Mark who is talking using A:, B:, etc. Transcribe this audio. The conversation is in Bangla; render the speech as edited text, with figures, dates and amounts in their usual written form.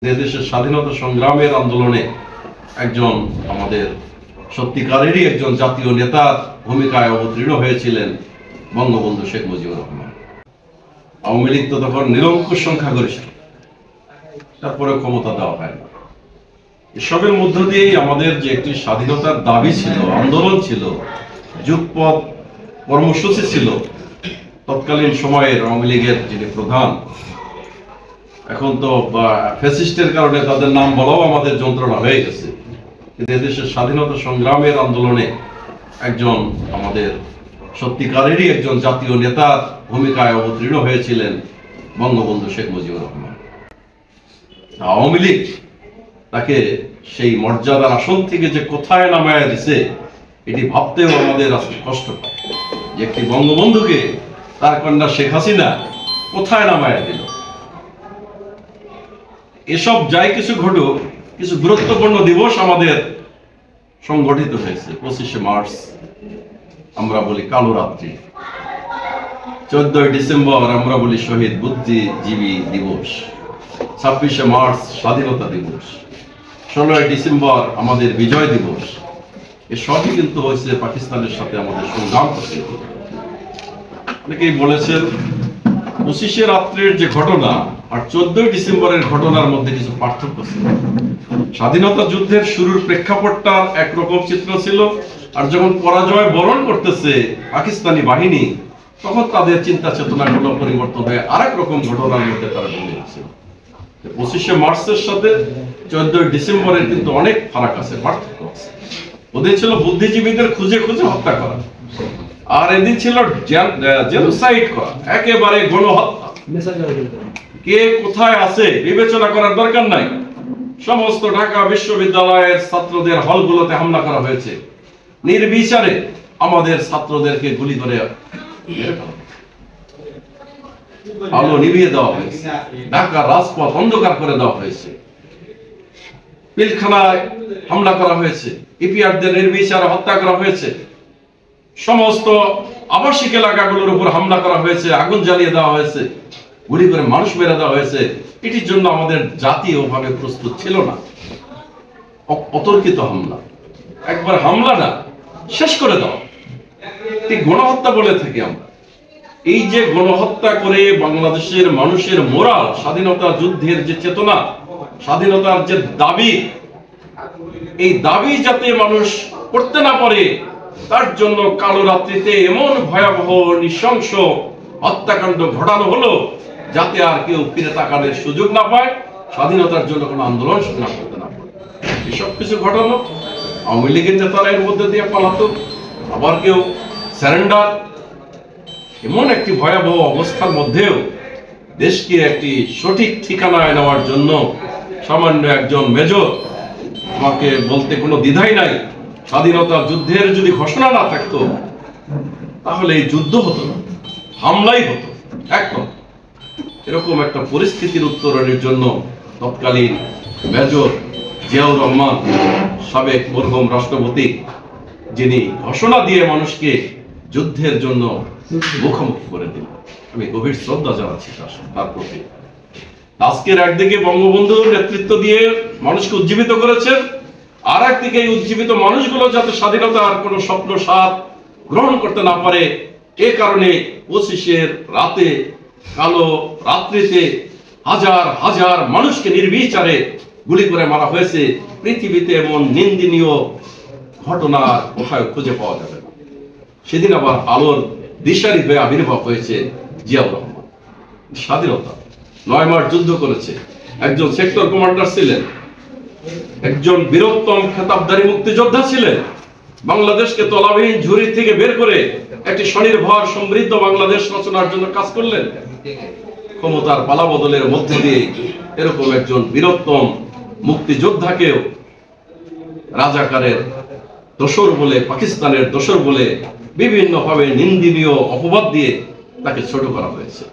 A: দেশের স্বাধীনতা সংগ্রামের আন্দোলনে একজন আমাদের সত্যিকারেরই একজন জাতীয় নেতার ভূমিকায় অবতীর্ণ হয়েছিলেন বঙ্গবন্ধু শেখ মুজিবুর রহমান। আওয়ামী লীগ তো তখন নিরঙ্কুশ সংখ্যাগরিষ্ঠ, তারপরে ক্ষমতা দেওয়া হয় না। এসবের মধ্য দিয়েই আমাদের যে একটি স্বাধীনতার দাবি ছিল, আন্দোলন ছিল, যুগপৎ কর্মসূচি ছিল, তৎকালীন সময়ের আওয়ামী লীগের যিনি প্রধান, এখন তো ফ্যাসিস্টের কারণে তাদের নাম বলাও আমাদের যন্ত্রণা হয়ে গেছে, কিন্তু এদেশের স্বাধীনতা সংগ্রামের আন্দোলনে একজন আমাদের সত্যিকারেরই একজন জাতীয় নেতার ভূমিকায় অবতীর্ণ হয়েছিলেন বঙ্গবন্ধু শেখ মুজিবুর রহমান। আওয়ামী লীগ তাকে সেই মর্যাদার আসন থেকে যে কোথায় নামায়া দিছে, এটি ভাবতেও আমাদের আজকে কষ্ট পায় যে একটি বঙ্গবন্ধুকে তার কন্যা শেখ হাসিনা কোথায় নামায়া দিল। এসব যাই কিছু ঘটুক, কিছু গুরুত্বপূর্ণ দিবস আমাদের সংগঠিত হয়েছে। 25শে মার্চ আমরা বলি কালো রাত্রি, 14ই ডিসেম্বর আমরা বলি শহীদ বুদ্ধিজীবী দিবস, 26শে মার্চ স্বাধীনতা দিবস, 16ই ডিসেম্বর আমাদের বিজয় দিবস। এসবই কিন্তু হয়েছে পাকিস্তানের সাথে আমাদের সংগ্রাম করতে। অনেকেই বলেছেন 25শে রাত্রির যে ঘটনা আর 14ই ডিসেম্বরের ঘটনার মধ্যে কিছু পার্থক্য ছিল। স্বাধীনতা যুদ্ধের শুরুর প্রেক্ষাপটটা একরকম চিত্র ছিল, আর যখন পরাজয় বরণ করতেছে পাকিস্তানি বাহিনী, তখন তাদের চিন্তা চেতনাগুলো পরিবর্তন হয়ে আরেক রকম ঘটনার মধ্যে তারা ঢুকে গেছিল। 25শে মার্চের সাথে 14ই ডিসেম্বরের কিন্তু অনেক ফারাক আছে, পার্থক্য আছে। ওদের ছিল বুদ্ধিজীবীদের খুঁজে খুঁজে হত্যা করা, আর এদিন ছিল জেনোসাইড করা, একেবারে গণহত্যা। কে কোথায় আছে বিবেচনা করার দরকার নাই। সমস্ত ঢাকা বিশ্ববিদ্যালয়ের ছাত্রদের হলগুলোতে হামলা করা হয়েছে, নির্বিচারে আমাদের ছাত্রদেরকে গুলি করে আলো নিভিয়ে দেওয়া হয়েছে, ঢাকার রাজপথ অন্ধকার করে দেওয়া হয়েছে, পিলখানায় হামলা করা হয়েছে, ইপিআরদের নির্বিচারে হত্যা করা হয়েছে, সমস্ত আবাসিক এলাকাগুলোর উপর হামলা করা হয়েছে, আগুন জ্বালিয়ে দেওয়া হয়েছে, গুলি করে মানুষ মেরে দেওয়া হয়েছে। এটির জন্য আমাদের জাতি ওভাবে প্রস্তুত ছিল না। অতর্কিত হামলা, একবার হামলা না, শেষ করে দাও, ঠিক গণহত্যা বলে থাকি আমরা। এই যে গণহত্যা করে বাংলাদেশের মানুষের মোরাল, স্বাধীনতা যুদ্ধের যে চেতনা, স্বাধীনতার যে দাবি, এই দাবি যাতে মানুষ করতে না পারে, তার জন্য কালো রাত্রিতে এমন ভয়াবহ নৃশংস হত্যাকাণ্ড ঘটানো হলো, যাতে আর কেউ ফিরে তাকানোর সুযোগ না পায়, স্বাধীনতার জন্য কোনো আন্দোলন না করতে না পারে। এসব কিছু ঘটানো, আওয়ামী লীগের নেতারা এর মধ্যে দিয়ে পালাতো, আবার কেউ স্যারেন্ডার। এমন একটি ভয়াবহ অবস্থার মধ্যেও দেশকে একটি সঠিক ঠিকানায় নেওয়ার জন্য সামান্য একজন মেজর, আমাকে বলতে কোনো দ্বিধাই নাই, স্বাধীনতা যুদ্ধের যদি ঘোষণা না থাকতো তাহলে এই যুদ্ধ হতো না, হামলাই হতো একদম। এরকম একটা পরিস্থিতির উত্তরণের জন্য তৎকালীন মেজর জিয়াউর রহমান, সাবেক মরহুম রাষ্ট্রপতি, যিনি ঘোষণা দিয়ে মানুষকে যুদ্ধের জন্য মুখোমুখি করে দিলেন, আমি গভীর শ্রদ্ধা জানাচ্ছি তার প্রতি। আজকের একদিকে বঙ্গবন্ধুর নেতৃত্ব দিয়ে মানুষকে উজ্জীবিত করেছেন, আর একদিকে এই উজ্জীবিত মানুষগুলো যাতে স্বাধীনতার কোনো স্বপ্ন স্বাদ গ্রহণ করতে না পারে, এ কারণে 25শে রাতে, কালো রাত্রিতে হাজার হাজার মানুষকে নির্বিচারে গুলি করে মারা হয়েছে। পৃথিবীতে এমন নিন্দনীয় ঘটনা কোথাও খুঁজে পাওয়া যাবে না। সেদিন আবার আলোর দিশারি হয়ে আবির্ভাব হয়েছে জিয়াউর রহমান। স্বাধীনতা 9 মাস যুদ্ধ করেছে, একজন সেক্টর কমান্ডার ছিলেন, একজন বীরোত্তম খেতাবধারী মুক্তিযোদ্ধা ছিলেন, বাংলাদেশকে তলাবিহীন ঝুড়ি থেকে বের করে একটি স্বনির্ভর সমৃদ্ধ বাংলাদেশ রচনার জন্য কাজ করলেন। ক্ষমতার পালাবদলের মধ্য দিয়ে এরকম একজন বীরোত্তম মুক্তিযোদ্ধাকেও রাজাকারের দোসর বলে, পাকিস্তানের দোসর বলে বিভিন্নভাবে নিন্দনীয় অপবাদ দিয়ে তাকে ছোট করা হয়েছে।